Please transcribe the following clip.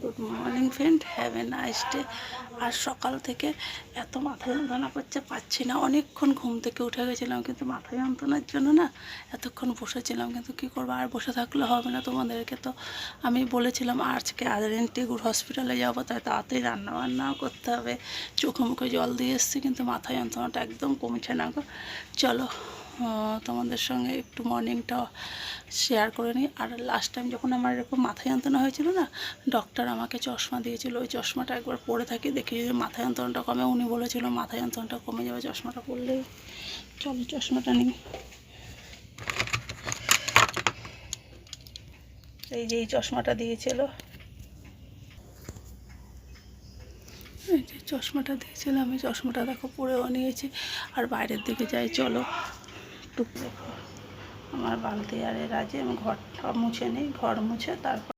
Good morning friend, have a nice day. আর সকাল থেকে এত মাথা যন্ত্রণা করছে, পাচ্ছি না। অনেকক্ষণ ঘুম থেকে উঠে গেছিলাম, কিন্তু মাথা যন্ত্রণার জন্য না এতক্ষণ বসেছিলাম। কিন্তু কী করবো, আর বসে থাকলে হবে না। তোমাদেরকে তো আমি বলেছিলাম আজকে আরএনটিগুর হসপিটালে যাবো, তাই তাড়াতাড়ি রান্নাবান্নাও করতে হবে। চোখে মুখে জল দিয়ে এসেছি, কিন্তু মাথা যন্ত্রণাটা একদম কমছে না গো। চলো তোমাদের সঙ্গে একটু মর্নিংটা শেয়ার করে নিই। আর লাস্ট টাইম যখন আমার এরকম মাথা যন্ত্রণা হয়েছিল না, ডক্টর আমাকে চশমা দিয়েছিল। ওই চশমাটা একবার পরে থাকি, দেখি যদি মাথা যন্ত্রণাটা কমে। উনি বলেছিল মাথা যন্ত্রণাটা কমে যাবে চশমাটা পরলেই। চলো চশমাটা নিই। এই যে এই চশমাটা দিয়েছিল, এই যে চশমাটা দিয়েছিল, আমি চশমাটা দেখো পরেও নিয়েছি। আর বাইরের দিকে যাই, চলো টুক। দেখো আমার বালতি আর এর আগে আমি ঘরটা মুছে নিই, ঘর মুছে তারপর